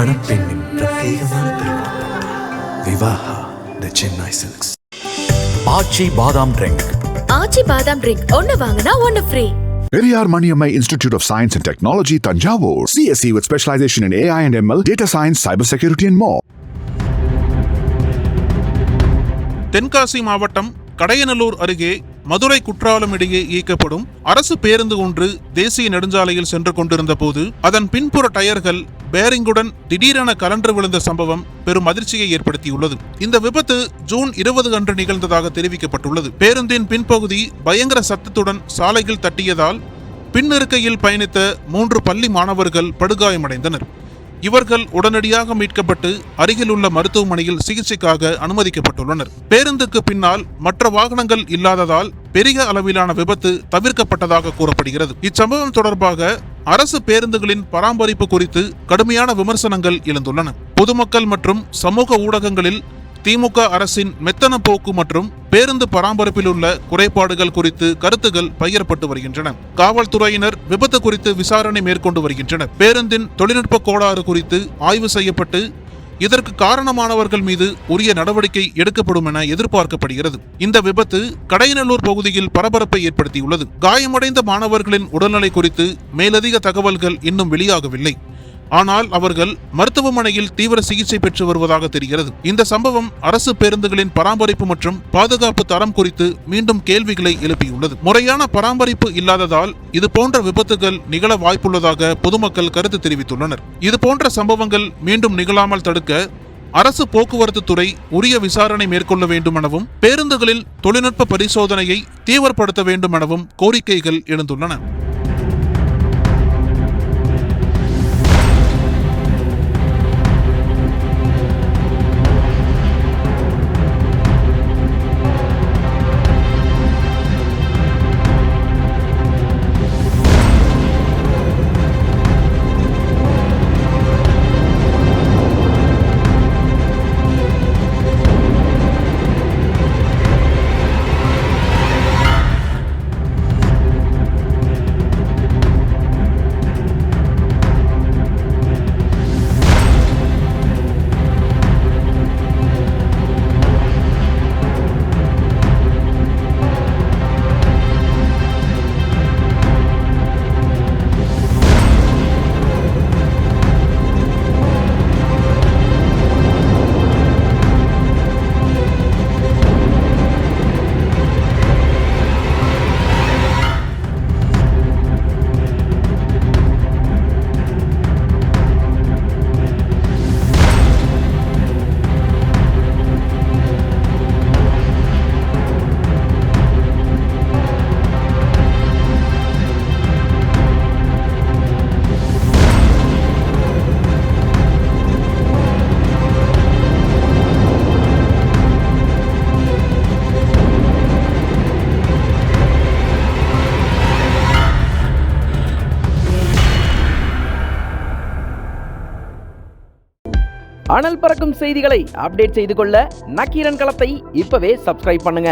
மணப்பெண்ணின் பிரத்யேகமான திருமணம். விவாஹா தி சென்னை சில்க்ஸ். ஆச்சி பாதாம் ட்ரிங்க். ஆச்சி பாதாம் ட்ரிங்க் ஒன்னு வாங்கினா ஒன்னு free. Periyar Maniammai Institute of Science and Technology, Tanjavur. CSE with specialization in AI and ML, data science, cybersecurity and more. Tenkasi மாவட்டம் கடையநல்லூர் அருகே மதுரை குற்றாலம் இடையே இயக்கப்படும் அரசு பேருந்து ஒன்று தேசிய நெடுஞ்சாலையில் சென்று கொண்டிருந்த போது அதன் பின்புற டயர்கள் பேரிங்குடன் திடீரென கலன்று விழுந்த சம்பவம் பெரும் அதிர்ச்சியை ஏற்படுத்தியுள்ளது. இந்த விபத்து ஜூன் 20 அன்று நிகழ்ந்ததாக தெரிவிக்கப்பட்டுள்ளது. பேருந்தின் பின்பகுதி பயங்கர சத்தத்துடன் சாலையில் தட்டியதால் பின்னிருக்கையில் பயணித்த 3 பள்ளி மாணவர்கள் படுகாயமடைந்தனர். இவர்கள் உடனடியாக மீட்கப்பட்டு அருகிலுள்ள மருத்துவமனையில் சிகிச்சைக்காக அனுமதிக்கப்பட்டுள்ளனர். பேருந்துக்கு பின்னால் மற்ற வாகனங்கள் இல்லாததால் பெரிய அளவிலான விபத்து தவிர்க்கப்பட்டதாக கூறப்படுகிறது. இச்சம்பவம் தொடர்பாக அரசு பேருந்துகளின் பராமரிப்பு குறித்து கடுமையான விமர்சனங்கள் எழுந்துள்ளன. பொதுமக்கள் மற்றும் சமூக ஊடகங்களில் திமுக அரசின் மெத்தன போக்கு மற்றும் பேருந்து பராமரிப்பில் உள்ள குறைபாடுகள் குறித்து கருத்துகள் பகிரப்பட்டு வருகின்றன. காவல்துறையினர் விபத்து குறித்து விசாரணை மேற்கொண்டு வருகின்றனர். பேருந்தின் தொழில்நுட்ப கோளாறு குறித்து ஆய்வு செய்யப்பட்டு இதற்கு காரணமானவர்கள் மீது உரிய நடவடிக்கை எடுக்கப்படும் என எதிர்பார்க்கப்படுகிறது. இந்த விபத்து கடையநல்லூர் பகுதியில் பரபரப்பை ஏற்படுத்தியுள்ளது. காயமடைந்த மாணவர்களின் உடல்நிலை குறித்து மேலதிக தகவல்கள் இன்னும் வெளியாகவில்லை. ஆனால் அவர்கள் மருத்துவமனையில் தீவிர சிகிச்சை பெற்று வருவதாக தெரிகிறது. இந்த சம்பவம் அரசு பேருந்துகளின் பராமரிப்பு மற்றும் பாதுகாப்பு தரம் குறித்து மீண்டும் கேள்விகளை எழுப்பியுள்ளது. முறையான பராமரிப்பு இல்லாததால் இது போன்ற விபத்துகள் நிகழ வாய்ப்புள்ளதாக பொதுமக்கள் கருத்து தெரிவித்துள்ளனர். இது போன்ற சம்பவங்கள் மீண்டும் நிகழாமல் தடுக்க அரசு போக்குவரத்து துறை உரிய விசாரணை மேற்கொள்ள வேண்டும் எனவும் பேருந்துகளில் தொழில்நுட்ப பரிசோதனையை தீவிரப்படுத்த வேண்டும் எனவும் கோரிக்கைகள் எழுந்துள்ளன. அனல் பறக்கும் செய்திகளை அப்டேட் செய்து கொள்ள நக்கீரன் களத்தை இப்பவே சப்ஸ்கிரைப் பண்ணுங்க.